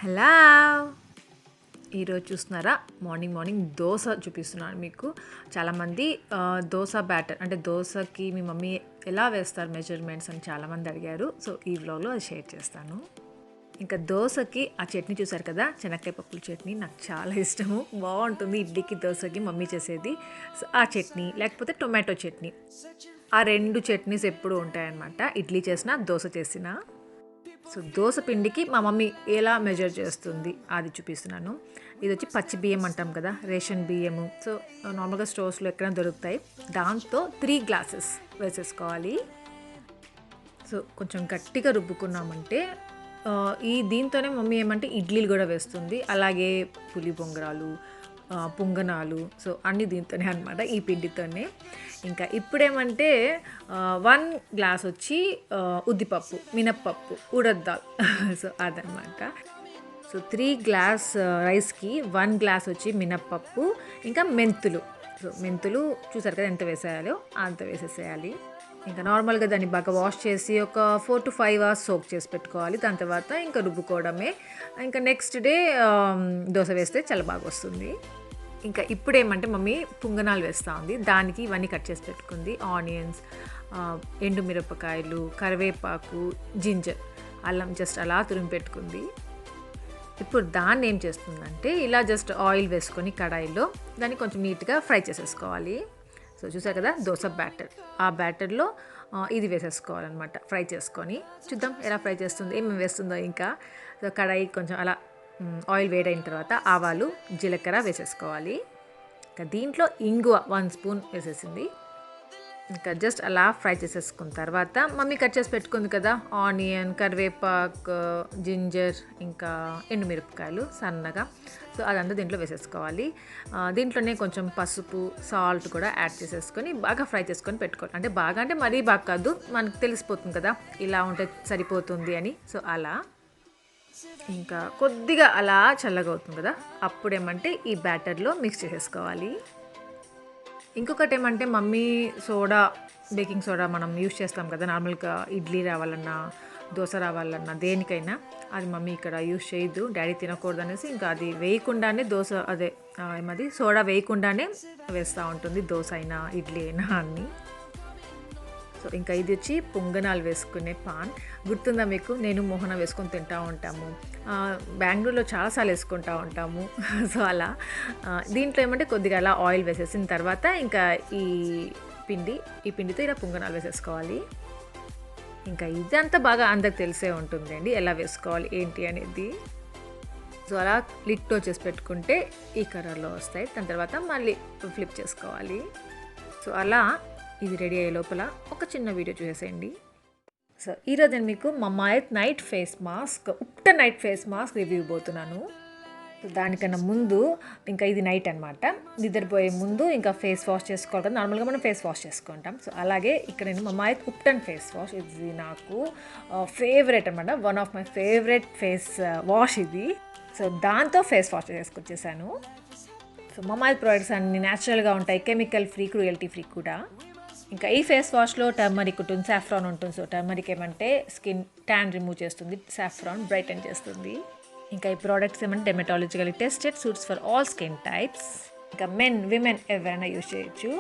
Hello, ఈరోజు చూస్తున్నారా morning dosa చూపిస్తున్నాను మీకు. చాలామంది దోశ బ్యాటర్ అంటే దోశకి మీ మమ్మీ ఎలా వేస్తారు మెజర్మెంట్స్ అని చాలామంది అడిగారు. సో ఈ వ్లాగ్లో అది షేర్ చేస్తాను. ఇంకా దోశకి ఆ చట్నీ చూసారు కదా, శనక్కాయ పప్పుల చట్నీ నాకు చాలా ఇష్టము, బాగుంటుంది. ఇడ్లీకి దోశకి మమ్మీ చేసేది. సో ఆ చట్నీ లేకపోతే టొమాటో చట్నీ, ఆ రెండు చట్నీస్ ఎప్పుడు ఉంటాయన్నమాట, ఇడ్లీ చేసినా దోశ చేసినా. సో దోశ పిండికి మా మమ్మీ ఎలా మెజర్ చేస్తుంది అది చూపిస్తున్నాను. ఇది వచ్చి పచ్చి బియ్యం అంటాం కదా, రేషన్ బియ్యము. సో నార్మల్గా స్టోర్స్లో ఎక్కడైనా దొరుకుతాయి. దాంతో 3 గ్లాసెస్ వేసేసుకోవాలి. సో కొంచెం గట్టిగా రుబ్బుకున్నామంటే దీంతోనే మమ్మీ ఏమంటే ఇడ్లీలు కూడా వేస్తుంది, అలాగే పులి బొంగరాలు, పొంగనాలు. సో అన్నీ దీంతోనే అనమాట, ఈ పిండితోనే. ఇంకా ఇప్పుడేమంటే 1 గ్లాస్ వచ్చి ఉద్దిపప్పు, మినప్పప్పు, ఉడద్ దాల్. సో అదనమాట. సో 3 గ్లాస్ రైస్కి 1 గ్లాస్ వచ్చి మినప్పప్పు, ఇంకా మెంతులు. సో మెంతులు చూసారు కదా ఎంత వేసేయాలో అంత వేసేసేయాలి. ఇంకా నార్మల్గా దాన్ని బాగా వాష్ చేసి ఒక 4 to 5 అవర్స్ సోక్ చేసి పెట్టుకోవాలి. దాని తర్వాత ఇంకా రుబ్బుకోవడమే. ఇంకా నెక్స్ట్ డే దోశ వేస్తే చాలా బాగా వస్తుంది. ఇంకా ఇప్పుడేమంటే మమ్మీ పొంగనాలు వేస్తూ ఉంది. దానికి ఇవన్నీ కట్ చేసి పెట్టుకుంది. ఆనియన్స్, ఎండుమిరపకాయలు, కరివేపాకు, జింజర్, అల్లం జస్ట్ అలా తురిమి పెట్టుకుంది. ఇప్పుడు దాన్ని ఏం చేస్తుందంటే ఇలా జస్ట్ ఆయిల్ వేసుకొని కడాయిలో దాన్ని కొంచెం నీట్గా ఫ్రై చేసేసుకోవాలి. సో చూసారు కదా దోశ బ్యాటర్, ఆ బ్యాటర్లో ఇది వేసేసుకోవాలన్నమాట. ఫ్రై చేసుకొని చూద్దాం ఎలా ఫ్రై చేస్తుంది, ఏమేమి వేస్తుందో. ఇంకా సో కడాయి కొంచెం అలా ఆయిల్ వేడైన తర్వాత ఆవాలు, జీలకర్ర వేసేసుకోవాలి. ఇంకా దీంట్లో ఇంగువ 1 స్పూన్ వేసేసింది. ఇంకా జస్ట్ అలా ఫ్రై చేసేసుకున్న తర్వాత మమ్మీ కట్ చేసి పెట్టుకుంది కదా ఆనియన్, కరివేపాకు, జింజర్, ఇంకా ఎండుమిరపకాయలు సన్నగా. సో అదంతా దీంట్లో వేసేసుకోవాలి. దీంట్లోనే కొంచెం పసుపు, సాల్ట్ కూడా యాడ్ చేసేసుకొని బాగా ఫ్రై చేసుకొని పెట్టుకోవాలి. అంటే బాగా అంటే మరీ బాగా కాదు, మనకు తెలిసిపోతుంది కదా ఇలా ఉంటే సరిపోతుంది అని. సో అలా ఇంకా కొద్దిగా అలా చల్లగా అవుతుంది కదా, అప్పుడేమంటే ఈ బ్యాటర్లో మిక్స్ చేసేసుకోవాలి. ఇంకొకటి ఏమంటే మమ్మీ బేకింగ్ సోడా మనం యూజ్ చేస్తాం కదా నార్మల్గా ఇడ్లీ రావాలన్నా, దోశ రావాలన్నా, దేనికైనా. అది మమ్మీ ఇక్కడ యూజ్ చేయదు, డాడీ తినకూడదు అనేసి ఇంకా అది వేయకుండానే సోడా వేయకుండానే వేస్తూ ఉంటుంది, దోశ అయినా ఇడ్లీ అయినా అన్నీ. సో ఇంకా ఇది వచ్చి పొంగనాలు వేసుకునే పాన్. గుర్తుందా మీకు, నేను మోహన వేసుకొని తింటూ ఉంటాము, బెంగళూరులో చాలాసార్లు వేసుకుంటూ ఉంటాము. సో అలా దీంట్లో ఏమంటే కొద్దిగా అలా ఆయిల్ వేసేసిన తర్వాత ఇంకా ఈ పిండితో ఇలా పొంగనాలు వేసేసుకోవాలి. ఇంకా ఇదంతా బాగా అందరికి తెలిసే ఉంటుంది అండి ఎలా వేసుకోవాలి ఏంటి అనేది. సో అలా లిట్తో చేసి పెట్టుకుంటే ఈ కలర్లో వస్తాయి. దాని తర్వాత మళ్ళీ ఫ్లిప్ చేసుకోవాలి. సో అలా ఇది రెడీ అయ్యే లోపల ఒక చిన్న వీడియో చూసేసేయండి. సో ఈరోజు నేను మీకు Mamaearth night face mask, Ubtan night face mask review ఇవ్వబోతున్నాను. సో దానికన్నా ముందు ఇంకా ఇది నైట్ అనమాట, నిద్రపోయే ముందు ఇంకా ఫేస్ వాష్ చేసుకోవాలి కదా, నార్మల్గా మనం ఫేస్ వాష్ చేసుకుంటాం. సో అలాగే ఇక్కడ నేను మమాయత్ ఉప్టన్ ఫేస్ వాష్, ఇది నాకు ఫేవరెట్ అనమాట, one of my favourite face wash ఇది. సో దాంతో ఫేస్ వాష్ చేసుకొచ్చేసాను. సో మమాయత్ ప్రోడక్ట్స్ అన్ని న్యాచురల్గా ఉంటాయి, కెమికల్ ఫ్రీ, క్రూయల్టీ ఫ్రీ కూడా. ఇంకా ఈ ఫేస్ వాష్లో టర్మరిక్ ఉంటుంది, సాఫ్రాన్ ఉంటుంది. సో టర్మరిక్ ఏమంటే స్కిన్ ట్యాన్ రిమూవ్ చేస్తుంది, సాఫ్రాన్ బ్రైటన్ చేస్తుంది. ఇంకా ఈ ప్రోడక్ట్స్ ఏమంటే dermatologically tested, suits for all skin types. ఇంకా మెన్, విమెన్ ఎవరైనా యూజ్ చేయొచ్చు.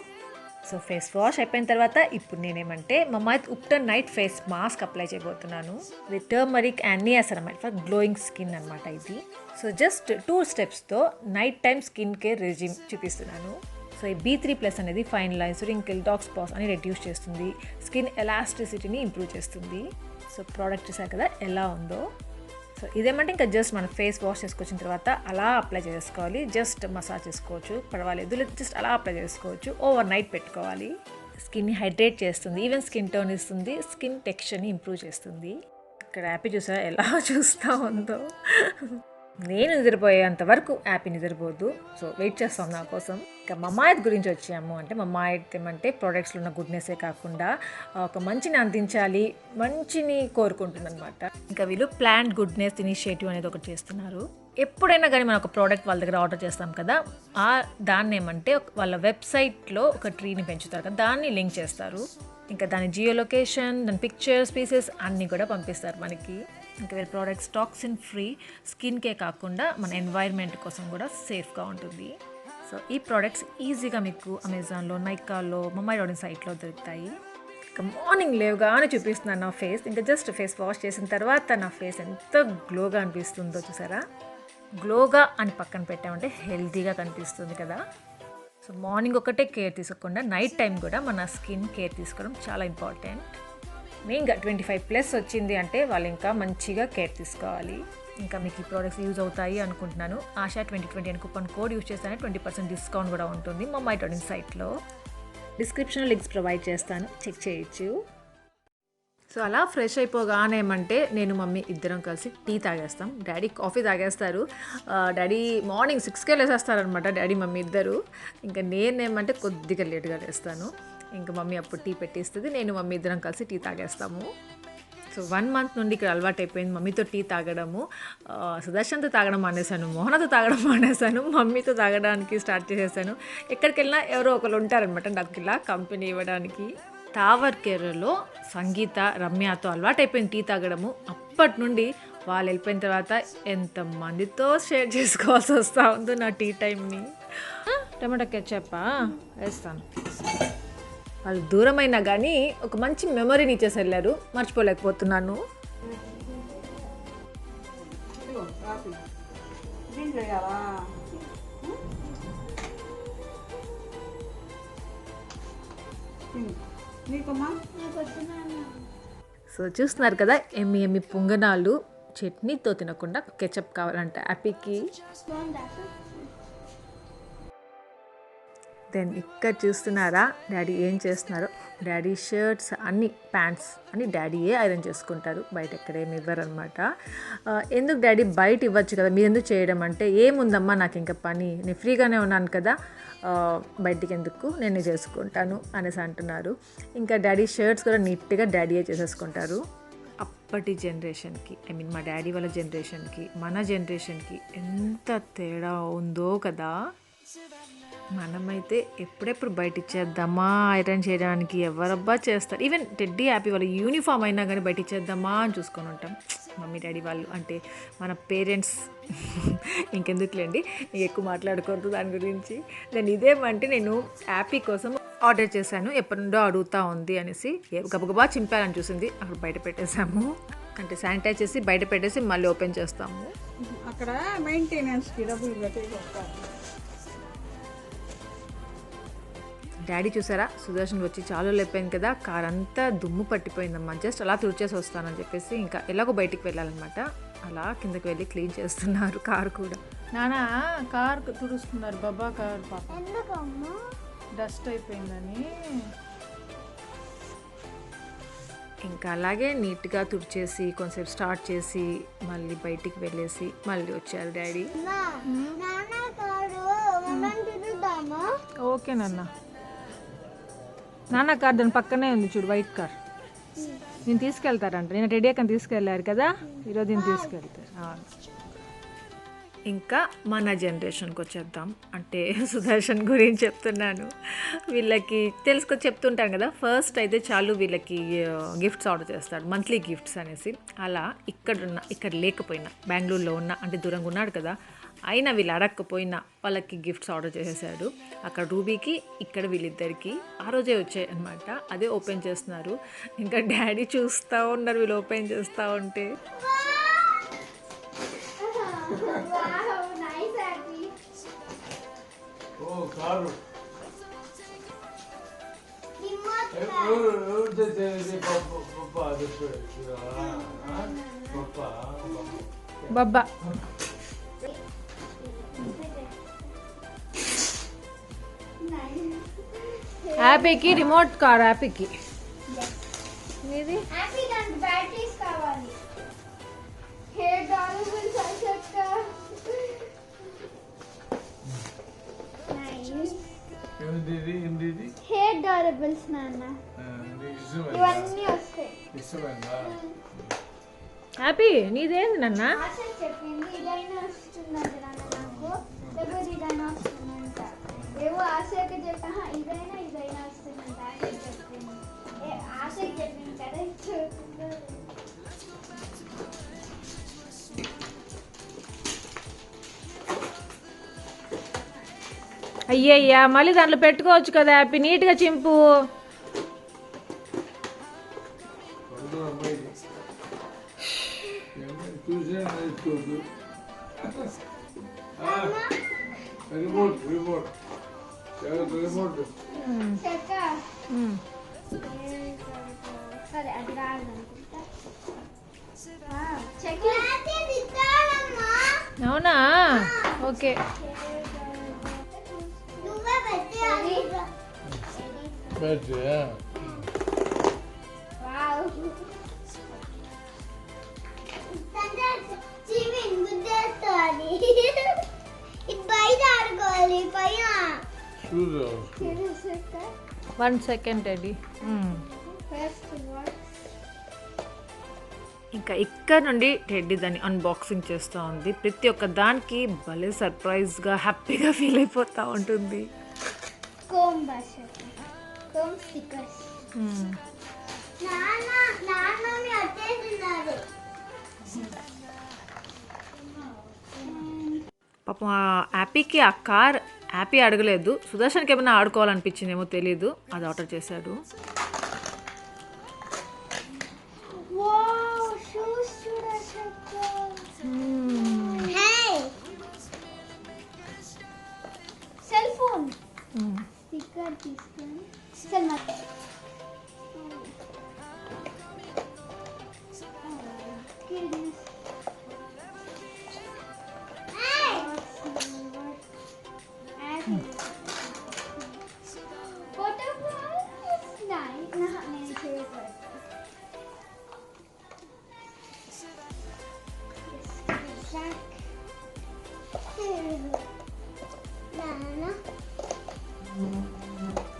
సో ఫేస్ వాష్ అయిపోయిన తర్వాత ఇప్పుడు నేనేమంటే Mamaearth Ubtan night face mask apply చేయబోతున్నాను. ఇది turmeric and niacinamide for glowing skin అనమాట ఇది. సో జస్ట్ 2 స్టెప్స్తో night time skin care regime చూపిస్తున్నాను. సో ఈ B3+ అనేది fine lines, wrinkle, dark spots అని రెడ్యూస్ చేస్తుంది, స్కిన్ ఎలాస్టిసిటీని ఇంప్రూవ్ చేస్తుంది. సో ప్రోడక్ట్ చూసారు కదా ఎలా ఉందో. సో ఇదేమంటే ఇంకా జస్ట్ మనం ఫేస్ వాష్ చేసుకొచ్చిన తర్వాత అలా అప్లై చేసుకోవాలి. జస్ట్ మసాజ్ చేసుకోవచ్చు, పర్వాలేదు, జస్ట్ అలా అప్లై చేసుకోవచ్చు. ఓవర్ నైట్ పెట్టుకోవాలి. స్కిన్ని హైడ్రేట్ చేస్తుంది, ఈవెన్ స్కిన్ టోన్ ఇస్తుంది, స్కిన్ టెక్స్చర్ని ఇంప్రూవ్ చేస్తుంది. ఇక్కడ యాపీ చూసారా ఎలా చూస్తూ ఉందో. నేను నిద్రపోయేంత వరకు యాపీ నిద్రపోద్దు, సో వెయిట్ చేస్తాం నా కోసం. ఇంకా మమాయత్ గురించి వచ్చాము అంటే మమాయత్ ఏమంటే ప్రోడక్ట్స్లో ఉన్న గుడ్నెస్సే కాకుండా ఒక మంచిని అందించాలి, మంచిని కోరుకుంటుంది అనమాట. ఇంకా వీళ్ళు ప్లాంట్ గుడ్నెస్ ఇనిషియేటివ్ అనేది ఒకటి చేస్తున్నారు. ఎప్పుడైనా కానీ మనం ఒక ప్రోడక్ట్ వాళ్ళ దగ్గర ఆర్డర్ చేస్తాం కదా, దాన్ని ఏమంటే వాళ్ళ వెబ్సైట్లో ఒక ట్రీని పెంచుతారు కదా, దాన్ని లింక్ చేస్తారు. ఇంకా దాని జియో లొకేషన్, దాని పిక్చర్స్, పీసెస్ అన్నీ కూడా పంపిస్తారు మనకి. ఇంకా వీళ్ళ ప్రోడక్ట్స్ టాక్సిన్ ఫ్రీ, స్కిన్కే కాకుండా మన ఎన్వైర్న్మెంట్ కోసం కూడా సేఫ్గా ఉంటుంది. సో ఈ ప్రోడక్ట్స్ ఈజీగా మీకు అమెజాన్లో, నైకాలో, మమ్మాయి సైట్లో దొరుకుతాయి. ఇంకా మార్నింగ్ లేవగానే చూపిస్తున్నాను నా ఫేస్. ఇంకా జస్ట్ ఫేస్ వాష్ చేసిన తర్వాత నా ఫేస్ ఎంత గ్లోగా అనిపిస్తుందో చూసారా. గ్లోగా అని పక్కన పెట్టామంటే హెల్తీగా కనిపిస్తుంది కదా. సో మార్నింగ్ ఒకటే కేర్ తీసుకోకుండా నైట్ టైం కూడా మన స్కిన్ కేర్ తీసుకోవడం చాలా ఇంపార్టెంట్. మెయిన్గా 25+ వచ్చింది అంటే వాళ్ళు ఇంకా మంచిగా కేర్ తీసుకోవాలి. ఇంకా మీకు ఈ ప్రోడక్ట్స్ యూజ్ అవుతాయి అనుకుంటున్నాను. ఆశా 2020 అని కూపన్ కోడ్ యూజ్ చేస్తేనే 20% డిస్కౌంట్ కూడా ఉంటుంది మమ్మాయి సైట్లో. డిస్క్రిప్షన్లో లింక్స్ ప్రొవైడ్ చేస్తాను, చెక్ చేయొచ్చు. సో అలా ఫ్రెష్ అయిపోగానే ఏమంటే నేను మమ్మీ ఇద్దరం కలిసి టీ తాగేస్తాం. డాడీ కాఫీ తాగేస్తారు. డాడీ మార్నింగ్ 6కే లేసేస్తారనమాట, డాడీ మమ్మీ ఇద్దరు. ఇంకా నేనేమంటే కొద్దిగా లేట్గా లేస్తాను. ఇంకా మమ్మీ అప్పుడు టీ పెట్టిస్తుంది, నేను మమ్మీ ఇద్దరం కలిసి టీ తాగేస్తాము. సో 1 మంత్ నుండి ఇక్కడ అలవాటు అయిపోయింది మమ్మీతో టీ తాగడము. సుదర్శన్తో తాగడం మానేశాను, మోహనతో తాగడం మానేశాను, మమ్మీతో తాగడానికి స్టార్ట్ చేసేసాను. ఎక్కడికి వెళ్ళినా ఎవరో ఒకరు ఉంటారనమాట నాకు ఇలా కంపెనీ ఇవ్వడానికి. టావర్ కేర్లో సంగీత, రమ్యతో అలవాటు అయిపోయింది టీ తాగడము. అప్పటి నుండి వాళ్ళు వెళ్ళిపోయిన తర్వాత ఎంతమందితో షేర్ చేసుకోవాల్సి వస్తూ ఉందో నా టీ టైంని. టమాటా కెచప్పా వేస్తాను. వాళ్ళు దూరమైనా కానీ ఒక మంచి మెమొరీని ఇచ్చేసి వెళ్ళారు, మర్చిపోలేకపోతున్నాను. సో చూస్తున్నారు కదా, ఎమ్మి పొంగనాలు చట్నీతో తినకుండా కెచప్ కావాలంట హ్యాపీకి. దెన్ ఇక్కడ చూస్తున్నారా డాడీ ఏం చేస్తున్నారో. డాడీ షర్ట్స్ అన్ని, ప్యాంట్స్ అన్ని డాడీయే ఐరన్ చేసుకుంటారు, బయట ఎక్కడేమి ఇవ్వరు అనమాట. ఎందుకు డాడీ బయట ఇవ్వచ్చు కదా, మీరు ఎందుకు చేయడం అంటే, ఏముందమ్మా నాకు ఇంకా పని, నేను ఫ్రీగానే ఉన్నాను కదా, బయటికి ఎందుకు, నేను చేసుకుంటాను అనేసి అంటున్నారు. ఇంకా డాడీ షర్ట్స్ కూడా నీట్గా డాడీయే చేసేసుకుంటారు. అప్పటి జనరేషన్కి, మా డాడీ వాళ్ళ జనరేషన్కి మన జనరేషన్కి ఎంత తేడా ఉందో కదా. మనమైతే ఎప్పుడెప్పుడు బయట ఇచ్చేద్దామా ఐరన్ చేయడానికి, ఎవరబ్బా చేస్తారు. ఈవెన్ టెడ్డీ హ్యాపీ వాళ్ళ యూనిఫామ్ అయినా కానీ బయట ఇచ్చేద్దామా అని చూసుకొని ఉంటాం. మమ్మీ డాడీ వాళ్ళు అంటే మన పేరెంట్స్ ఇంకెందుకులేండి, ఎక్కువ మాట్లాడుకోవద్దు దాని గురించి. నేను ఇదేమంటే నేను హ్యాపీ కోసం ఆర్డర్ చేశాను, ఎప్పటి నుండో అడుగుతూ ఉంది అనేసి. గబగబా చింపాలని చూసింది, అక్కడ బయట పెట్టేసాము. అంటే శానిటైజ్ చేసి బయట పెట్టేసి మళ్ళీ ఓపెన్ చేస్తాము. అక్కడ మెయింటెనెన్స్కి డబ్బులు పెట్టేస్తారు. డాడీ చూసారా, సుదర్శన్ వచ్చి చాలా లేపోయింది కదా, కార్ అంతా దుమ్ము పట్టిపోయిందమ్మా, జస్ట్ అలా తుడిచేసి వస్తానని చెప్పేసి ఇంకా ఎలాగో బయటికి వెళ్ళాలన్నమాట. అలా కిందకి వెళ్ళి క్లీన్ చేస్తున్నారు కార్ కూడా. నానా కార్ తుడుస్తున్నారు, బాబా కార్ పాప డస్ట్ అయిపోయిందని. ఇంకా అలాగే నీట్గా తుడిచేసి కొంచెంసేపు స్టార్ట్ చేసి మళ్ళీ బయటికి వెళ్ళేసి మళ్ళీ వచ్చారు డాడీ. ఓకే నాన్న కార్ దాని పక్కనే ఉంది చూడు, వైట్ కార్. నేను తీసుకెళ్తారంట, నేను రెడీ అయ్యాక తీసుకెళ్ళారు కదా, ఈరోజు నేను తీసుకెళ్తారు. ఇంకా మన జనరేషన్కి వచ్చేద్దాం. అంటే సుదర్శన్ గురించి చెప్తున్నాను. వీళ్ళకి చెప్తుంటాను కదా, ఫస్ట్ అయితే చాలు వీళ్ళకి గిఫ్ట్స్ ఆర్డర్ చేస్తాడు, మంత్లీ గిఫ్ట్స్ అనేసి. అలా ఇక్కడ లేకపోయినా, బెంగళూరులో ఉన్న, అంటే దూరంగా ఉన్నాడు కదా, అయినా వీళ్ళు అడగకపోయినా వాళ్ళకి గిఫ్ట్స్ ఆర్డర్ చేసేసాడు. అక్కడ రూబీకి, ఇక్కడ వీళ్ళిద్దరికి ఆ రోజే వచ్చాయి అనమాట. అదే ఓపెన్ చేస్తున్నారు. ఇంకా డాడీ చూస్తూ ఉన్నారు వీళ్ళు ఓపెన్ చేస్తూ ఉంటే. బాబా హ్యాపీకి రిమోట్ కార్, హ్యాపీకి మీది బ్యాటరీస్ కావాలి. హెయిర్ డాలబుల్స్ అసలు హెయిర్ డాలబుల్స్ నాన్న, ఇవన్నీ వస్తాయి. హ్యాపీ నీదేంది నాన్న? ఆశ చెప్పింది ఇదైనా వస్తుందంట నాన్న, నాకు లేకపోతే ఇదైనా వస్తుందంట. ఏవో ఆశకి చెప్పా, ఇదైనా వస్తుందంట. ఆశకి చెప్పింది, ఆశకి చెప్పింది కదా. అయ్యయ్యా మళ్ళీ దాంట్లో పెట్టుకోవచ్చు కదా హ్యాపీ, నీట్గా చింపు. చెక్క సరే అది రాదనుకుంటా. చెక్క అవునా, ఓకే. నువ్వే పెట్టాలి. వావ్ చివిన్ గుద్దేస్తుంది. ఇది బయట ఆడుకోవాలి పైన. 1 సెకండ్ రెడీ. ఇంకా ఇక్కడ నుండి టెడ్డీ దాన్ని అన్బాక్సింగ్ చేస్తూ ఉంది. ప్రతి ఒక్క దానికి భలే సర్ప్రైజ్గా హ్యాపీగా ఫీల్ అయిపోతూ ఉంటుంది. కోమ్ బస్ కోమ్ స్టిక్కర్స్. నాన్న నాన్నని అట్టేస్తున్నారు. పాపం ఆ హ్యాపీకి ఆ కార్ హ్యాపీ అడగలేదు, సుదర్శన్కి ఏమైనా ఆడుకోవాలనిపించిందేమో తెలీదు, అది ఆర్డర్ చేశాడు. వావ్ షూస్ చూడొచ్చు. హే సెల్ ఫోన్ స్టిక్కర్ తీసుకొని సెల్ మట్.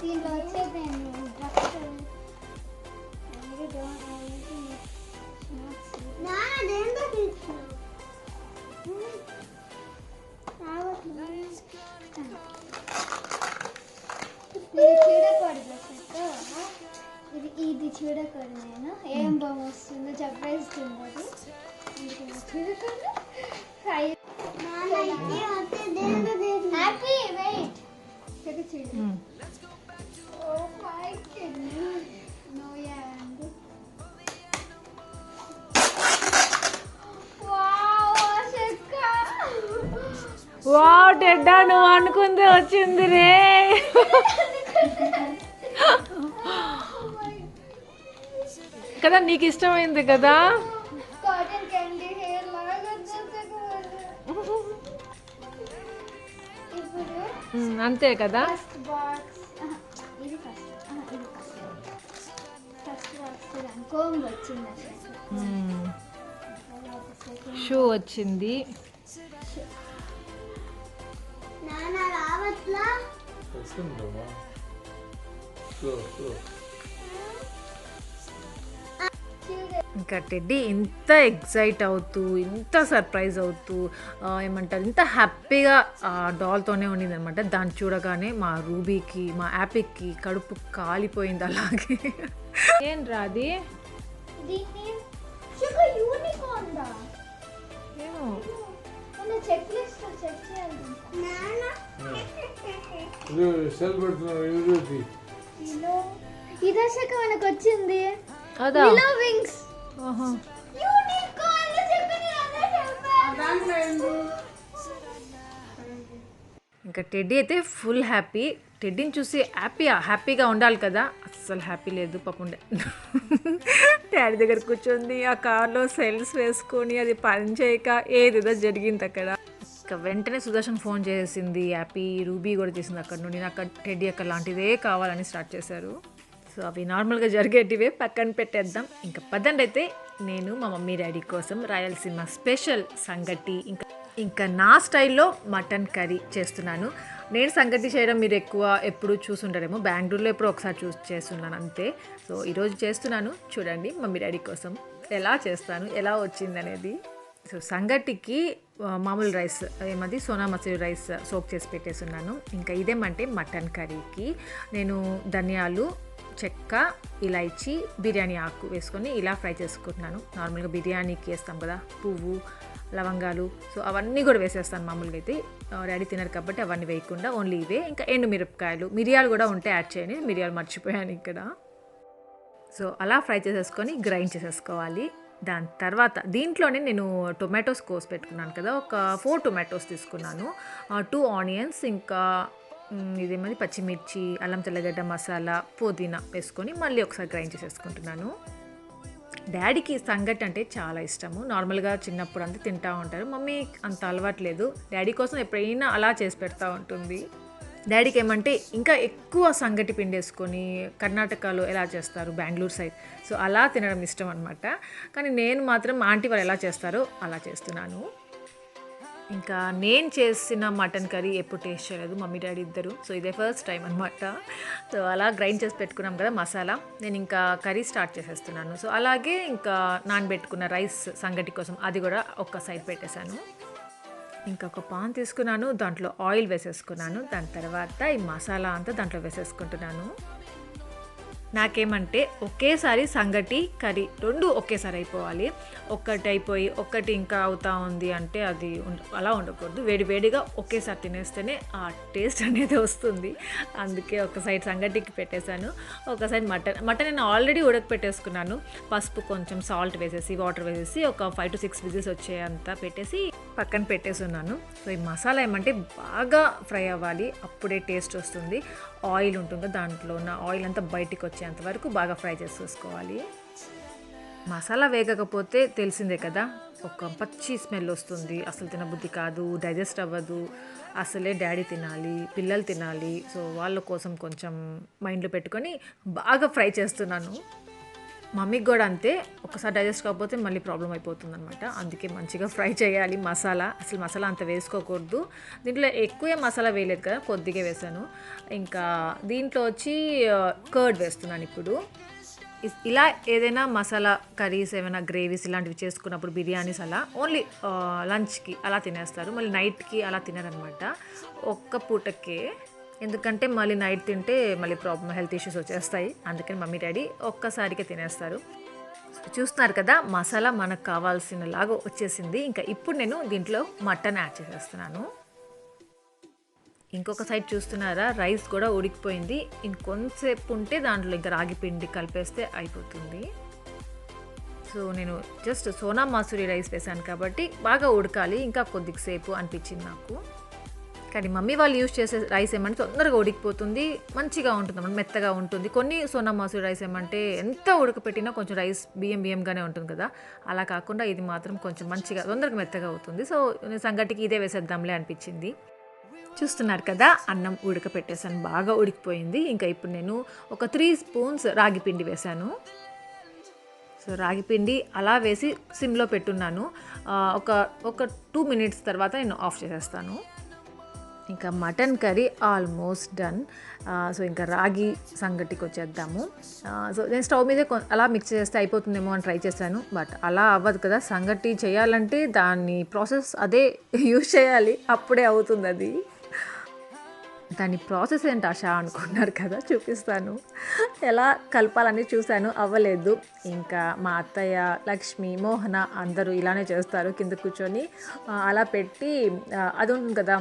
దీంట్లో వచ్చేది ఇది చూడకూడదు. నేను ఏం బొమ్మ వస్తుందో చెప్పేస్తుంది. చూడకూడదు. హ్యాపీ వెయిట్ చూడు. ఓ మై గుడ్నెస్ నో యాండ్. వావ్ చెక్క. వావ్ టెడ్డా, నువ్వు అనుకుందే వచ్చింది రే. కదా నీకు ఇష్టమైంది కదా. కాటన్ క్యాండీ హెయిర్ లాగా ఇప్పుడు అంతే కదా. ఫస్ట్ బాక్స్ ఇది ఫస్ట్ బాక్స్ కోమ్ వచ్చింది. షూ వచ్చింది. నాన్న రావట్లా. ఇంకా టెడ్డీ ఇంత ఎగ్జైట్ అవుతూ, ఇంత సర్ప్రైజ్ అవుతూ, ఏమంటారు, ఇంత హ్యాపీగా ఆ డాల్తోనే ఉండింది అనమాట. దాన్ని చూడగానే మా రూబీకి, మా యాపిక్కి కడుపు కాలిపోయింది అలాగే. ఏం రాది దీన్ని షుగర్ యూనికార్న్ దా. ఏమో మన చెక్ లిస్ట్ చెక్ చేయాలి. నాన్న ఇది సెల్ పెడుతున్నారు యూనిటీ. ఇదర్శక మనకు వచ్చింది. అదా విలో వింగ్స్. ఆహా. యూనికార్న్ చెప్పింది అదే చెప్పాను. ఇంకా టెడ్డీ అయితే ఫుల్ హ్యాపీ. టెడ్డీని చూసి హ్యాపీగా ఉండాలి కదా, అస్సలు హ్యాపీ లేదు పాపం. డాడీ దగ్గర కూర్చొని ఆ కార్లో సెల్స్ వేసుకొని అది పని చేయక ఏదేదో జరిగింది అక్కడ. ఇంకా వెంటనే సుదర్శన్ ఫోన్ చేసింది, హ్యాపీ రూబీ కూడా చేసింది అక్కడ నుండి. నాకు టెడ్డీ అక్కడ లాంటిదే కావాలని స్టార్ట్ చేశారు. సో అవి నార్మల్గా జరిగేటివే పక్కన పెట్టేద్దాం. ఇంకా పదండి అయితే నేను మా మమ్మీ డాడీ కోసం రాయలసీమ స్పెషల్ సంగటి, ఇంకా నా స్టైల్లో మటన్ కర్రీ చేస్తున్నాను. నేను సంగటి చేయడం మీరు ఎప్పుడు చూసుంటారేమో, బెంగళూరులో ఎప్పుడు ఒకసారి చేస్తున్నాను అంతే. సో ఈరోజు చేస్తున్నాను, చూడండి మమ్మీ డాడీ కోసం ఎలా చేస్తాను, ఎలా వచ్చింది అనేది. సో సంగటికి మామూలు రైస్, ఏమది సోనా మసూరి రైస్ సోక్ చేసి పెట్టేస్తున్నాను. ఇంకా ఇదేమంటే మటన్ కర్రీకి నేను ధనియాలు, చెక్క, ఇలైచి, బిర్యానీ ఆకు వేసుకొని ఇలా ఫ్రై చేసుకుంటున్నాను. నార్మల్గా బిర్యానీకి వేస్తాం కదా పువ్వు, లవంగాలు, సో అవన్నీ కూడా వేసేస్తాను మామూలుగా అయితే. డాడీ తినరు కాబట్టి అవన్నీ వేయకుండా ఓన్లీ ఇవే. ఇంకా ఎండు మిరపకాయలు, మిరియాలు కూడా ఉంటే యాడ్ చేయండి, మిరియాలు మర్చిపోయాను ఇక్కడ. సో అలా ఫ్రై చేసేసుకొని గ్రైండ్ చేసేసుకోవాలి. దాని తర్వాత దీంట్లోనే నేను టొమాటోస్ కోసి పెట్టుకున్నాను కదా, ఒక 4 టొమాటోస్ తీసుకున్నాను, 2 ఆనియన్స్, ఇంకా ఇదేమది పచ్చిమిర్చి, అల్లం తెల్లగడ్డ మసాలా, పుదీనా వేసుకొని మళ్ళీ ఒకసారి గ్రైండ్ చేసేసుకుంటున్నాను. డాడీకి సంగటి అంటే చాలా ఇష్టము. నార్మల్గా చిన్నప్పుడు అంతా తింటూ ఉంటారు, మమ్మీ అంత అలవాట్లేదు. డాడీ కోసం ఎప్పుడైనా అలా చేసి పెడతా ఉంటుంది. డాడీకి ఏమంటే ఇంకా ఎక్కువ సంగటి పిండి వేసుకొని, కర్ణాటకలో ఎలా చేస్తారు బెంగళూరు సైడ్, సో అలా తినడం ఇష్టం అనమాట. కానీ నేను మాత్రం ఆంటీ వాళ్ళు ఎలా చేస్తారో అలా చేస్తున్నాను. ఇంకా నేను చేసిన మటన్ కర్రీ ఎప్పుడు టేస్ట్ చేయలేదు మమ్మీ డాడీ ఇద్దరు, సో ఇదే ఫస్ట్ టైం అనమాట. సో అలా గ్రైండ్ చేసి పెట్టుకున్నాం కదా మసాలా, నేను ఇంకా కర్రీ స్టార్ట్ చేసేస్తున్నాను. సో అలాగే ఇంకా నానబెట్టుకున్న రైస్ సంగటి కోసం అది కూడా ఒక సైడ్ పెట్టేశాను. ఇంకా ఒక పాన్ తీసుకున్నాను, దాంట్లో ఆయిల్ వేసేసుకున్నాను. దాని తర్వాత ఈ మసాలా అంతా దాంట్లో వేసేసుకుంటున్నాను. నాకేమంటే ఒకేసారి సంగటి కర్రీ 2 ఒకేసారి అయిపోవాలి. ఒక్కటి అయిపోయి ఒక్కటి ఇంకా అవుతా ఉంది అంటే అది అలా ఉండకూడదు. వేడివేడిగా ఒకేసారి తినేస్తేనే ఆ టేస్ట్ అనేది వస్తుంది. అందుకే ఒక సైడ్ సంగటికి పెట్టేశాను, ఒక సైడ్ మటన్ నేను ఆల్రెడీ ఉడకపెట్టేసుకున్నాను. పసుపు, కొంచెం సాల్ట్ వేసేసి, వాటర్ వేసేసి ఒక 5 to 6 విజిల్స్ వచ్చేంత పెట్టేసి పక్కన పెట్టేస్తున్నాను. సో ఈ మసాలా ఏమంటే బాగా ఫ్రై అవ్వాలి, అప్పుడే టేస్ట్ వస్తుంది. ఆయిల్ ఉంటుంది, దాంట్లో ఉన్న ఆయిల్ అంతా బయటికి వచ్చేంత వరకు బాగా ఫ్రై చేసేసుకోవాలి. మసాలా వేగకపోతే తెలిసిందే కదా, ఒక పచ్చి స్మెల్ వస్తుంది, అసలు తినబుద్ధి కాదు, డైజెస్ట్ అవ్వదు. అసలే డాడీ తినాలి, పిల్లలు తినాలి, సో వాళ్ళ కోసం కొంచెం మైండ్లో పెట్టుకొని బాగా ఫ్రై చేస్తున్నాను. మమ్మీకి కూడా అంతే, ఒకసారి డైజెస్ట్ కాకపోతే మళ్ళీ ప్రాబ్లం అయిపోతుంది అనమాట. అందుకే మంచిగా ఫ్రై చేయాలి మసాలా. అసలు మసాలా అంత వేసుకోకూడదు. దీంట్లో ఎక్కువ మసాలా వేయలేదు కదా, కొద్దిగా వేసాను. ఇంకా దీంట్లో వచ్చి కర్డ్ వేస్తున్నాను ఇప్పుడు. ఇలా ఏదైనా మసాలా కర్రీస్, ఏమైనా గ్రేవీస్ ఇలాంటివి చేసుకున్నప్పుడు, బిర్యానీస్ అలా ఓన్లీ లంచ్కి అలా తినేస్తారు, మళ్ళీ నైట్కి అలా తినరనమాట, ఒక్క పూటకే. ఎందుకంటే మళ్ళీ నైట్ తింటే మళ్ళీ హెల్త్ ఇష్యూస్ వచ్చేస్తాయి. అందుకని మమ్మీ డాడీ ఒక్కసారికే తినేస్తారు. చూస్తున్నారు కదా, మసాలా మనకు కావాల్సినలాగా వచ్చేసింది. ఇంకా ఇప్పుడు నేను దీంట్లో మటన్ యాడ్ చేసేస్తున్నాను. ఇంకొక సైడ్ చూస్తున్నారా, రైస్ కూడా ఉడికిపోయింది. ఇంకొంతసేపు ఉంటే దాంట్లో ఇంకా రాగి పిండి కలిపేస్తే అయిపోతుంది. సో నేను జస్ట్ సోనా మసూరి రైస్ వేసాను కాబట్టి బాగా ఉడకాలి, ఇంకా కొద్దిసేపు అనిపించింది నాకు. కానీ మమ్మీ వాళ్ళు యూజ్ చేసే రైస్ ఏమంటే తొందరగా ఉడికిపోతుంది, మంచిగా ఉంటుంది అన్నమాట, మెత్తగా ఉంటుంది. కొన్ని సోనా మసూరి రైస్ ఏమంటే ఎంత ఉడకపెట్టినా కొంచెం రైస్ బియ్యంగానే ఉంటుంది కదా, అలా కాకుండా ఇది మాత్రం కొంచెం మంచిగా తొందరగా మెత్తగా అవుతుంది. సో సంగటికి ఇదే వేసేద్దాంలే అనిపించింది. చూస్తున్నారు కదా, అన్నం ఉడకపెట్టేసాను, బాగా ఉడికిపోయింది. ఇంకా ఇప్పుడు నేను ఒక 3 స్పూన్స్ రాగి పిండి వేశాను. సో రాగి పిండి అలా వేసి సిమ్లో పెట్టున్నాను. ఒక 2 minutes తర్వాత నేను ఆఫ్ చేసేస్తాను. ఇంకా mutton curry almost done. So ఇంకా రాగి సంగటికి వచ్చేద్దాము. సో నేను స్టవ్ మీదే అలా మిక్స్ చేస్తే అయిపోతుందేమో అని ట్రై చేశాను, బట్ అలా అవ్వదు కదా. సంగటి చేయాలంటే దాని ప్రాసెస్ అదే యూజ్ చేయాలి, అప్పుడే అవుతుంది అది. దాని ప్రాసెస్ ఏంటి ఆశ అనుకున్నారు కదా, చూపిస్తాను. ఎలా కలపాలని చూశాను, అవ్వలేదు. ఇంకా మా అత్తయ్య, లక్ష్మి, మోహన అందరూ ఇలానే చేస్తారు, కింద కూర్చొని అలా పెట్టి అది ఉంటుంది కదా,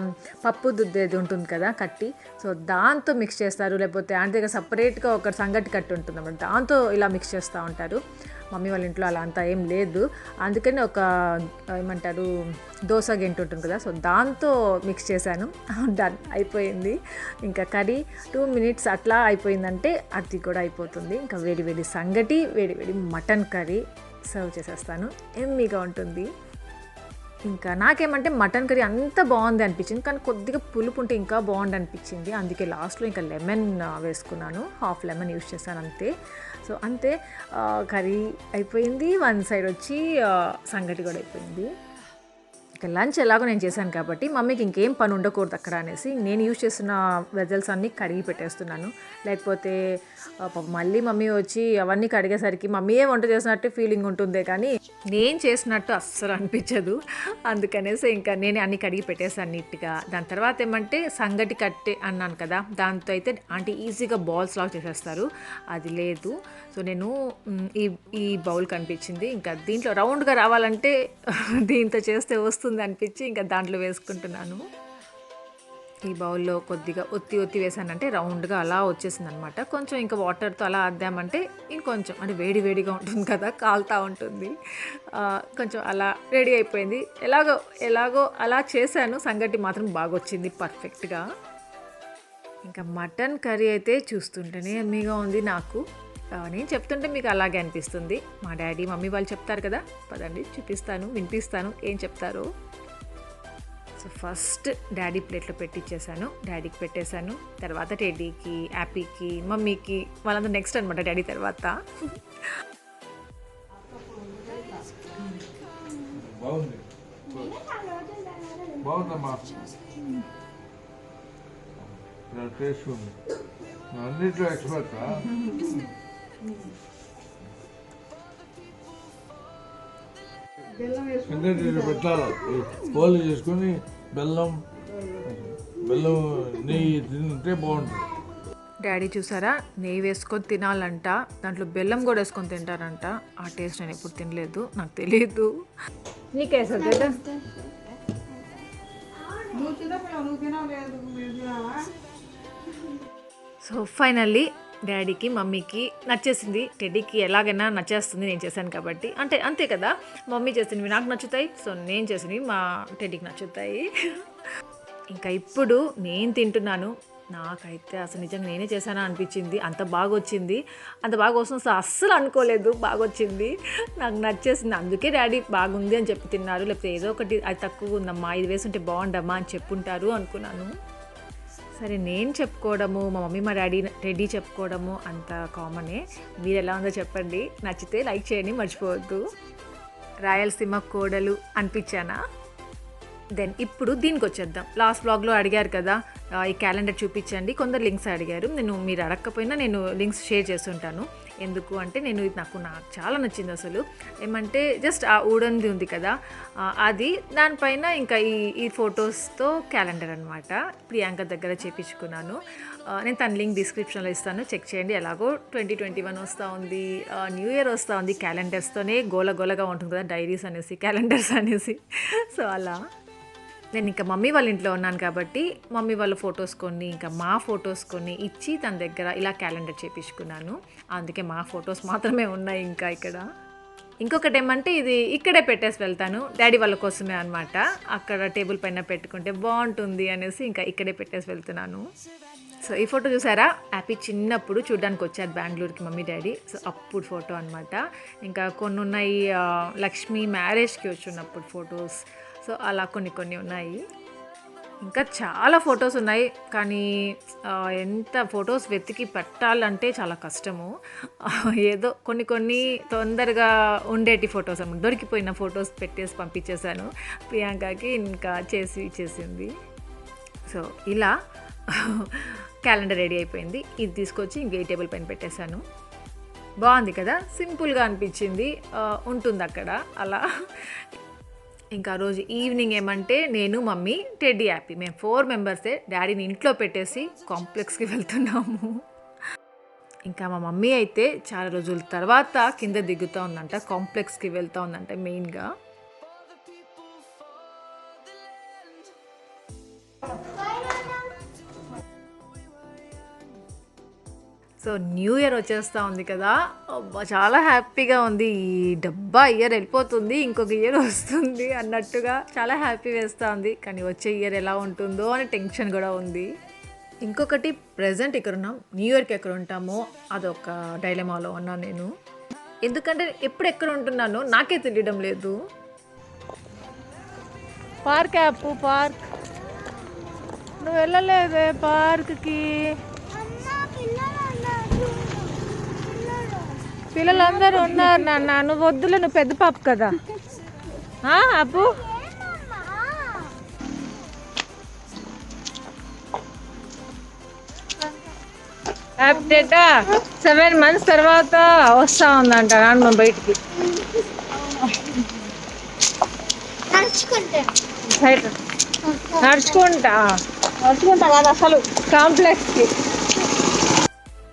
పప్పు దుద్దేది ఉంటుంది కదా కట్టి, సో దాంతో మిక్స్ చేస్తారు. లేకపోతే ఆంటీ దగ్గర సపరేట్గా ఒక సంగటి కట్టి ఉంటుంది అన్నమాట, దాంతో ఇలా మిక్స్ చేస్తూ ఉంటారు. మమ్మీ వాళ్ళ ఇంట్లో అలా అంతా ఏం లేదు, అందుకని ఒక ఏమంటారు దోశ గెంట ఉంటుంది కదా, సో దాంతో మిక్స్ చేశాను. డన్ అయిపోయింది. ఇంకా కర్రీ 2 minutes అట్లా అయిపోయిందంటే అది కూడా అయిపోతుంది. ఇంకా వేడి సంగటి, వేడి మటన్ కర్రీ సర్వ్ చేసేస్తాను. ఎమ్మీగా ఉంటుంది. ఇంకా నాకేమంటే మటన్ కర్రీ అంత బాగుంది అనిపించింది, కానీ కొద్దిగా పులుపు ఉంటే ఇంకా బాగుంది అనిపించింది. అందుకే లాస్ట్లో ఇంకా లెమన్ వేసుకున్నాను, హాఫ్ లెమన్ యూస్ చేశాను అంతే. సో అంతే, కర్రీ అయిపోయింది. 1 side వచ్చి సంగటి కూడా అయిపోయింది. లంచ్ ఎలాగో నేను చేశాను కాబట్టి మమ్మీకి ఇంకేం పని ఉండకూడదు అక్కడ అనేసి నేను యూజ్ చేస్తున్న వెజల్స్ అన్నీ కడిగి పెట్టేస్తున్నాను. లేకపోతే మళ్ళీ మమ్మీ వచ్చి అవన్నీ కడిగేసరికి మమ్మీయే వంట చేసినట్టు ఫీలింగ్ ఉంటుందే కానీ నేను చేసినట్టు అస్సలు అనిపించదు. అందుకనేసి ఇంకా నేనే అన్నీ కడిగి పెట్టేసాను నీట్గా. దాని తర్వాత ఏమంటే సంగటి కట్టే అన్నాను కదా, దాంతో అయితే ఆంటీ ఈజీగా బాల్స్ లాగా చేసేస్తారు. అది లేదు. సో నేను ఈ బౌల్ కనిపించింది, ఇంకా దీంట్లో రౌండ్గా రావాలంటే దీంతో చేస్తే వస్తుంది అనిపించి ఇంకా దాంట్లో వేసుకుంటున్నాను. ఈ బౌల్లో కొద్దిగా ఒత్తి వేసానంటే రౌండ్గా అలా వచ్చేసింది అనమాట. కొంచెం ఇంకా వాటర్తో అలా అద్దామంటే ఇంకొంచెం అంటే వేడిగా ఉంటుంది కదా, కాలుతూ ఉంటుంది. కొంచెం అలా రెడీ అయిపోయింది. ఎలాగో అలా చేశాను. సంగటి మాత్రం బాగా వచ్చింది పర్ఫెక్ట్గా. ఇంకా మటన్ కర్రీ అయితే చూస్తుంటేనే యమ్మీగా ఉంది నాకు. నేను చెప్తుంటే మీకు అలాగే అనిపిస్తుంది. మా డాడీ మమ్మీ వాళ్ళు చెప్తారు కదా, పదండి చూపిస్తాను, వినిపిస్తాను ఏం చెప్తారో. సో ఫస్ట్ డాడీ ప్లేట్లో పెట్టించేసాను, డాడీకి పెట్టేశాను. తర్వాత టెడ్డీకి, యాపీకి, మమ్మీకి, వాళ్ళంతా నెక్స్ట్ అనమాట డాడీ తర్వాత. బాగుందమ్మా, టేస్ట్ ఉంది. అన్నిట్లో ఎక్స్పర్ట్. కింద పెట్టాలి, పోలు చేసుకొని బెల్లం నెయ్యి తింటే బాగుంటుంది. డాడీ చూసారా, నెయ్యి వేసుకొని తినాలంట, దాంట్లో బెల్లం కూడా వేసుకొని తింటారంట. ఆ టేస్ట్ నేను ఎప్పుడు తినలేదు, నాకు తెలియదు. నీకేసా కదా. సో ఫైనల్లీ డాడీకి మమ్మీకి నచ్చేసింది. టెడ్డీకి ఎలాగైనా నచ్చేస్తుంది నేను చేశాను కాబట్టి. అంతే కదా, మమ్మీ చేసినవి నాకు నచ్చుతాయి, సో నేను చేసినవి మా టెడ్డీకి నచ్చుతాయి. ఇంకా ఇప్పుడు నేను తింటున్నాను. నాకైతే అసలు నిజంగా నేనే చేశానా అనిపించింది. అంత బాగా వచ్చింది, అంత బాగా వస్తుంది అస్సలు అనుకోలేదు. బాగా వచ్చింది, నాకు నచ్చేసింది. అందుకే డాడీ బాగుంది అని చెప్పి తిన్నారు. లేకపోతే ఏదో ఒకటి అది తక్కువ ఉందమ్మా, ఇది వేసుంటే బాగుండమ్మా అని చెప్పుంటారు అనుకున్నాను. సరే, నేను చెప్పుకోవడము, మా మమ్మీ మా డాడీ చెప్పుకోవడము అంత కామనే. మీరు ఎలా ఉందో చెప్పండి, నచ్చితే లైక్ చేయండి మర్చిపోవద్దు. రాయలసీమ కోడలు అనిపించానా? దెన్ ఇప్పుడు దీనికి వచ్చేద్దాం. లాస్ట్ బ్లాగ్లో అడిగారు కదా ఈ క్యాలెండర్ చూపించండి, కొందరు లింక్స్ అడిగారు. మీరు అడగకపోయినా నేను లింక్స్ షేర్ చేస్తుంటాను. ఎందుకు అంటే నాకు చాలా నచ్చింది. అసలు ఏమంటే జస్ట్ ఆ వుడన్ది ఉంది కదా, అది దానిపైన ఇంకా ఈ ఫొటోస్తో క్యాలెండర్ అనమాట. ప్రియాంక దగ్గర చేయించుకున్నాను. నేను తన లింక్ డిస్క్రిప్షన్లో ఇస్తాను, చెక్ చేయండి. ఎలాగో 2021 వస్తూ ఉంది, న్యూ ఇయర్ వస్తూ ఉంది. క్యాలెండర్స్తోనే గోలగా ఉంటుంది కదా, డైరీస్ అనేసి క్యాలెండర్స్ అనేసి. సో అలా నేను ఇంకా మమ్మీ వాళ్ళ ఇంట్లో ఉన్నాను కాబట్టి మమ్మీ వాళ్ళ ఫొటోస్ కొన్ని, ఇంకా మా ఫొటోస్ కొన్ని ఇచ్చి తన దగ్గర ఇలా క్యాలెండర్ చేయించుకున్నాను. అందుకే మా ఫొటోస్ మాత్రమే ఉన్నాయి ఇంకా ఇక్కడ. ఇంకొకటి ఏమంటే ఇది ఇక్కడే పెట్టేసి వెళ్తాను, డాడీ వాళ్ళ కోసమే అనమాట. అక్కడ టేబుల్ పైన పెట్టుకుంటే బాగుంటుంది అనేసి ఇంకా ఇక్కడే పెట్టేసి వెళ్తున్నాను. సో ఈ ఫోటో చూసారా, హ్యాపీ చిన్నప్పుడు చూడడానికి వచ్చారు బెంగళూరుకి మమ్మీ డాడీ. సో అప్పుడు ఫోటో అనమాట. ఇంకా కొన్ని ఉన్నాయి లక్ష్మి మ్యారేజ్కి వచ్చినప్పుడు ఫొటోస్. సో అలా కొన్ని ఉన్నాయి. ఇంకా చాలా ఫొటోస్ ఉన్నాయి, కానీ ఎంత ఫొటోస్ వెతికి పెట్టాలంటే చాలా కష్టము. ఏదో కొన్ని తొందరగా ఉండేటి ఫొటోస్ అన్నమాట, దొరికిపోయిన ఫొటోస్ పెట్టేసి పంపించేశాను ప్రియాంకకి, ఇంకా ఇచ్చేసింది. సో ఇలా క్యాలెండర్ రెడీ అయిపోయింది. ఇది తీసుకొచ్చి ఇంక టేబుల్ పైన పెట్టేశాను. బాగుంది కదా, సింపుల్గా అనిపించింది, ఉంటుంది అక్కడ అలా. ఇంకా రోజు ఈవినింగ్ ఏమంటే నేను, మమ్మీ, టెడ్డీ, హ్యాపీ, మేము 4 మెంబర్సే డాడీని ఇంట్లో పెట్టేసి కాంప్లెక్స్కి వెళ్తున్నాము. ఇంకా మా మమ్మీ అయితే చాలా రోజుల తర్వాత కింద దిగుతూ ఉందంట, కాంప్లెక్స్కి వెళ్తూ ఉందంట మెయిన్గా. సో న్యూ ఇయర్ వచ్చేస్తూ ఉంది కదా, చాలా హ్యాపీగా ఉంది. ఈ డబ్బా ఇయర్ వెళ్ళిపోతుంది, ఇంకొక ఇయర్ వస్తుంది అన్నట్టుగా చాలా హ్యాపీ వేస్తూ ఉంది. కానీ వచ్చే ఇయర్ ఎలా ఉంటుందో అని టెన్షన్ కూడా ఉంది. ఇంకొకటి, ప్రజెంట్ ఇక్కడ ఉన్నాం, న్యూ ఇయర్కి ఎక్కడ ఉంటామో అదొక డైలమాలో ఉన్నాను నేను. ఎందుకంటే ఎప్పుడు ఎక్కడ ఉంటున్నానో నాకే తెలియడం లేదు. పార్క్ నువ్వు వెళ్ళలేదే పార్క్కి? పిల్లలందరూ ఉన్నారు నాన్న, నువ్వు వద్దులే, నువ్వు పెద్ద పాప కదా. అప్పు అప్డేట్ 7 months తర్వాత వస్తా ఉందంట నాన్న బయటికి. నడుచుకుంటే బయట నడుచుకుంటా కాదు అసలు కాంప్లెక్స్కి.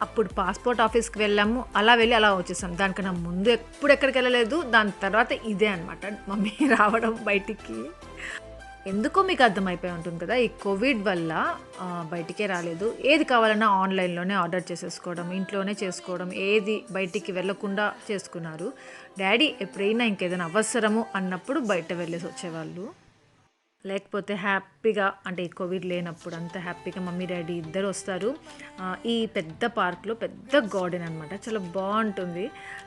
అప్పుడు పాస్పోర్ట్ ఆఫీస్కి వెళ్ళాము, అలా వెళ్ళి అలా వచ్చేసాం. దానికన్నా ముందు ఎప్పుడు ఎక్కడికి వెళ్ళలేదు. దాని తర్వాత ఇదే అనమాట మమ్మీ రావడం బయటికి. ఎందుకో మీకు అర్థమైపోయి ఉంటుంది కదా, ఈ కోవిడ్ వల్ల బయటికే రాలేదు. ఏది కావాలన్నా ఆన్లైన్లోనే ఆర్డర్ చేసేసుకోవడం, ఇంట్లోనే చేసుకోవడం, ఏది బయటికి వెళ్ళకుండా చేసుకున్నారు. డాడీ ఎప్పుడైనా ఇంకేదైనా అవసరము అన్నప్పుడు బయట వెళ్ళేసి వచ్చేవాళ్ళు. లేకపోతే హ్యాపీగా, అంటే ఈ కోవిడ్ లేనప్పుడు అంత హ్యాపీగా మమ్మీ డాడీ ఇద్దరు వస్తారు. ఈ పెద్ద పార్క్లో పెద్ద గార్డెన్ అనమాట, చాలా బాగుంటుంది.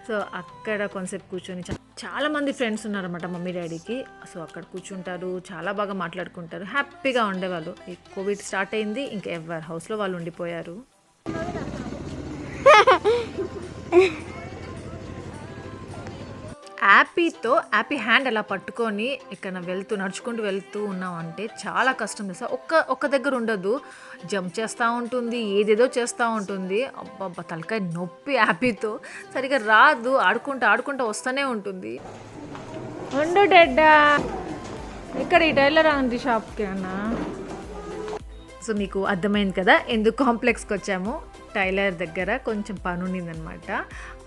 సో అక్కడ కొంతసేపు కూర్చొని చాలామంది ఫ్రెండ్స్ ఉన్నారన్నమాట మమ్మీ డాడీకి. సో అక్కడ కూర్చుంటారు, చాలా బాగా మాట్లాడుకుంటారు, హ్యాపీగా ఉండేవాళ్ళు. ఈ కోవిడ్ స్టార్ట్ అయింది, ఇంకా ఎవరి హౌస్లో వాళ్ళు ఉండిపోయారు. యాపీ హ్యాండ్ అలా పట్టుకొని ఇక్కడ నడుచుకుంటూ వెళ్తూ ఉన్నాం అంటే చాలా కష్టం తెలుసా. ఒక్క దగ్గర ఉండదు, జంప్ చేస్తూ ఉంటుంది, ఏదేదో చేస్తూ ఉంటుంది. అబ్బబ్బా తలకాయ నొప్పి. యాపీతో సరిగా రాదు, ఆడుకుంటూ వస్తూనే ఉంటుంది. ఉండు డెడ్డా, ఇక్కడ ఈ టైలర్ ఉంది షాప్కి అన్నా. సో మీకు అర్థమైంది కదా ఎందుకు కాంప్లెక్స్కి వచ్చాము. టైలర్ దగ్గర కొంచెం పని ఉండిందనమాట.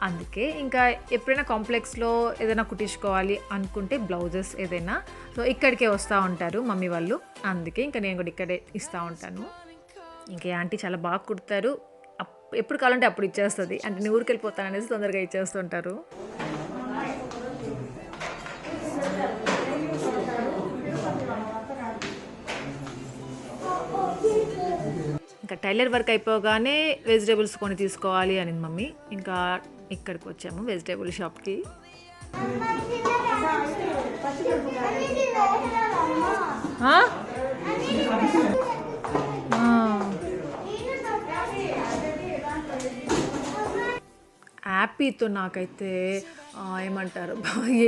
అందుకే ఇంకా ఎప్పుడైనా కాంప్లెక్స్లో ఏదైనా కుట్టించుకోవాలి అనుకుంటే బ్లౌజెస్ ఏదైనా, సో ఇక్కడికే వస్తూ ఉంటారు మమ్మీ వాళ్ళు. అందుకే ఇంకా నేను కూడా ఇక్కడే ఇస్తూ ఉంటాను. ఇంకా ఆంటీ చాలా బాగా కుడతారు, ఎప్పుడు కావాలంటే అప్పుడు ఇచ్చేస్తుంది. అంటే నేను ఊరికి వెళ్ళిపోతాను అనేసి తొందరగా ఇచ్చేస్తుంటారు. ఇంకా టైలర్ వర్క్ అయిపోగానే వెజిటేబుల్స్ కొని తీసుకోవాలి అని మమ్మీ. ఇంకా ఇక్కడికి వచ్చాము వెజిటేబుల్ షాప్కి. హ్యాపీతో నాకైతే ఏమంటారు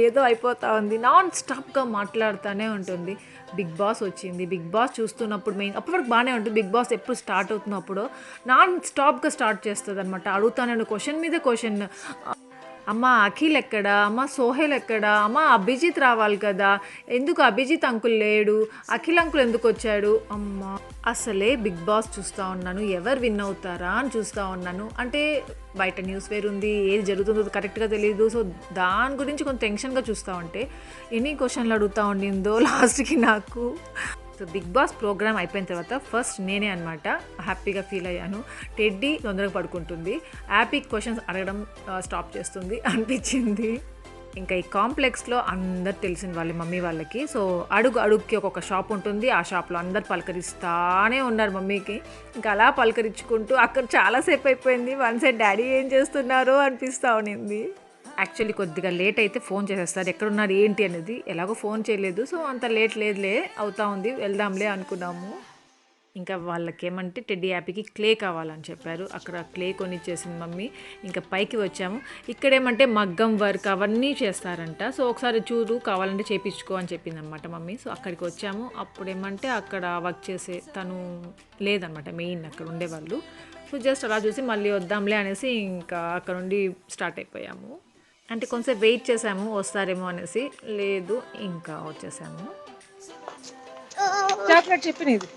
ఏదో అయిపోతూ ఉంది. నాన్ స్టాప్గా మాట్లాడుతూనే ఉంటుంది. బిగ్ బాస్ వచ్చింది, బిగ్ బాస్ చూస్తున్నప్పుడు మెయిన్ అప్పటి వరకు బాగానే ఉంటుంది. బిగ్ బాస్ ఎప్పుడు స్టార్ట్ అవుతున్నప్పుడు నాన్ స్టాప్గా స్టార్ట్ చేస్తుంది అనమాట. అడుగుతాను క్వశ్చన్ మీద క్వశ్చన్. అమ్మ అఖిల్ ఎక్కడా, అమ్మ సోహెల్ ఎక్కడా, అమ్మ అభిజిత్ రావాలి కదా, ఎందుకు అభిజిత్ అంకుల్ లేడు, అఖిల్ అంకుల్ ఎందుకు వచ్చాడు. అమ్మ అసలే బిగ్ బాస్ చూస్తూ ఉన్నాను, ఎవరు విన్ అవుతారా అని చూస్తూ ఉన్నాను. అంటే బయట న్యూస్ వేరుంది, ఏది జరుగుతుందో కరెక్ట్గా తెలియదు. సో దాని గురించి కొంచెం టెన్షన్గా చూస్తూ ఉంటే ఎన్ని క్వశ్చన్లు అడుగుతూ ఉండిందో లాస్ట్కి నాకు. సో బిగ్ బాస్ ప్రోగ్రామ్ అయిపోయిన తర్వాత ఫస్ట్ నేనే అనమాట హ్యాపీగా ఫీల్ అయ్యాను. టెడ్డీ తొందరగా పడుకుంటుంది, హ్యాపీ క్వశ్చన్స్ అడగడం స్టాప్ చేస్తుంది అనిపించింది. ఇంకా ఈ కాంప్లెక్స్లో అందరు తెలిసిన వాళ్ళ మమ్మీ వాళ్ళకి. సో అడుగుకి ఒక్కొక్క షాప్ ఉంటుంది, ఆ షాప్లో అందరు పలకరిస్తానే ఉన్నారు మమ్మీకి. ఇంకా అలా పలకరించుకుంటూ అక్కడ చాలాసేపు అయిపోయింది. వన్ సైడ్ డాడీ ఏం చేస్తున్నారో అనిపిస్తూ ఉన్నింది. యాక్చువల్లీ కొద్దిగా లేట్ అయితే ఫోన్ చేసేస్తారు, ఎక్కడున్నారు ఏంటి అనేది. ఎలాగో ఫోన్ చేయలేదు, సో అంత లేదులే అవుతా ఉంది, వెళ్దాంలే అనుకున్నాము. ఇంకా వాళ్ళకి ఏమంటే టెడ్డీ హ్యాపీకి క్లే కావాలని చెప్పారు. అక్కడ క్లే కొనిచ్చేసింది మమ్మీ. ఇంకా పైకి వచ్చాము. ఇక్కడేమంటే మగ్గం వర్క్ అవన్నీ చేస్తారంట. సో ఒకసారి చూడు కావాలంటే చేయించుకో అని చెప్పింది అనమాట మమ్మీ. సో అక్కడికి వచ్చాము. అప్పుడేమంటే అక్కడ వర్క్ చేసే తను లేదనమాట, మెయిన్ అక్కడ ఉండేవాళ్ళు. సో జస్ట్ అలా చూసి మళ్ళీ వద్దాంలే అనేసి ఇంకా అక్కడ నుండి స్టార్ట్ అయిపోయాము. అంటే కొంచెం వెయిట్ చేసాము వస్తారేమో అనేసి, లేదు ఇంకా వచ్చేసాము. చాక్లెట్ చెప్పినది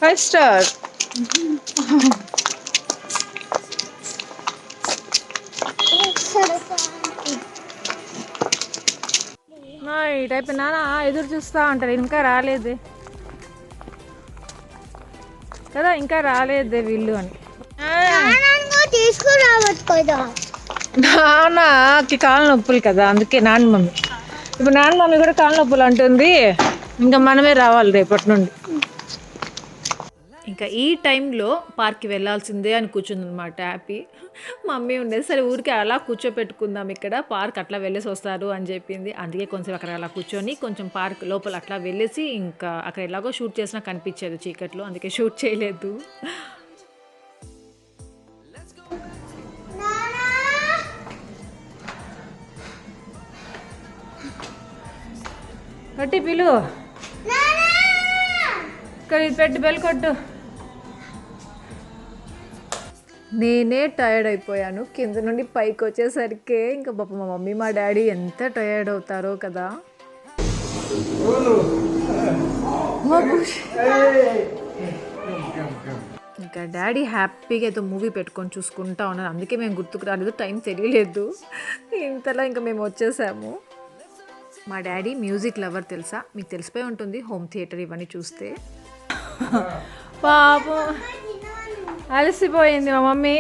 5 star. ఈ టైప్ నాన్న ఎదురు చూస్తూ ఉంటారు, ఇంకా రాలేదే కదా, ఇంకా రాలేదే వీళ్ళు అని. తీసుకురావచ్చు కదా నాన్నకి కాళ్ళ నొప్పులు కదా, అందుకే నాన్న మమ్మీ. ఇప్పుడు నాన్న మమ్మీ కూడా కాళ్ళ నొప్పులు అంటుంది, ఇంకా మనమే రావాలి రేపటి నుండి. ఇంకా ఈ టైంలో పార్క్కి వెళ్ళాల్సిందే అని కూర్చుందనమాట హ్యాపీ. మమ్మీ ఉండేది సరే ఊరికి అలా కూర్చోపెట్టుకుందాం, ఇక్కడ పార్క్ అట్లా వెళ్ళేసి వస్తారు అని చెప్పింది. అందుకే కొంచెం అక్కడ అలా కూర్చొని కొంచెం పార్క్ లోపల అట్లా వెళ్ళేసి, ఇంకా అక్కడ ఎలాగో షూట్ చేసినా కనిపించేది చీకట్లో, అందుకే షూట్ చేయలేదు. కట్టి పిలు, ఇక్కడ ఇది పెట్టి బెల్ కొట్టు. నేనే టైర్డ్ అయిపోయాను కింద నుండి పైకి వచ్చేసరికి. ఇంకా పాప మా మమ్మీ మా డాడీ ఎంత టైర్డ్ అవుతారో కదా. ఇంకా డాడీ హ్యాపీగా ఏదో మూవీ పెట్టుకొని చూసుకుంటా ఉన్నారు. అందుకే మేము గుర్తుకు రాలేదు, టైం తెలియలేదు. ఇంతలో ఇంకా మేము వచ్చేసాము. మా డాడీ మ్యూజిక్ లవర్ తెలుసా, మీకు తెలిసిపోయి ఉంటుంది హోమ్ థియేటర్ ఇవన్నీ చూస్తే. పాపం అలసిపోయింది మా మమ్మీ.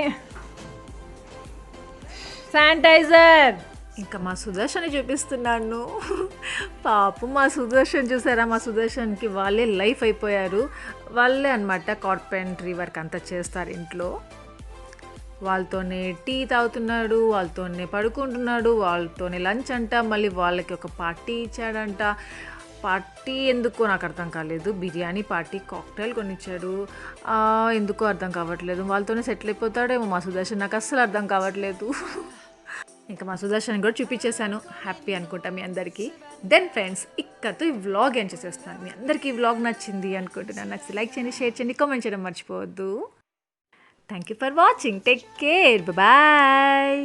శానిటైజర్. ఇంకా మా సుదర్శన్ చూపిస్తున్నాను. పాపం మా సుదర్శన్ చూసారా, మా సుదర్శన్కి వాళ్ళే లైఫ్ అయిపోయారు. వాళ్ళే అనమాట కార్పెంటరీ వర్క్ అంతా చేస్తారు ఇంట్లో. వాళ్ళతోనే టీ తాగుతున్నాడు, వాళ్ళతోనే పడుకుంటున్నాడు, వాళ్ళతోనే లంచ్ అంట. మళ్ళీ వాళ్ళకి ఒక పార్టీ ఇచ్చాడంట. పార్టీ ఎందుకో నాకు అర్థం కాలేదు. బిర్యానీ పార్టీ, కాక్టైల్ కొనిచ్చాడు. ఎందుకో అర్థం కావట్లేదు. వాళ్ళతోనే సెటిల్ అయిపోతాడేమో మా సుదర్శన్, నాకు అస్సలు అర్థం కావట్లేదు. ఇంకా మా సుదర్శన్ కూడా చూపించేశాను. హ్యాపీ అనుకుంటా మీ అందరికీ. దెన్ ఫ్రెండ్స్, ఇక్కడతో ఈ వ్లాగ్ ఏం చేసేస్తున్నాను. మీ అందరికీ ఈ వ్లాగ్ నచ్చింది అనుకుంటున్నాను. నచ్చి లైక్ చేయండి, షేర్ చేయండి, కామెంట్ చేయడం మర్చిపోవద్దు. Thank you for watching. Take care. Bye.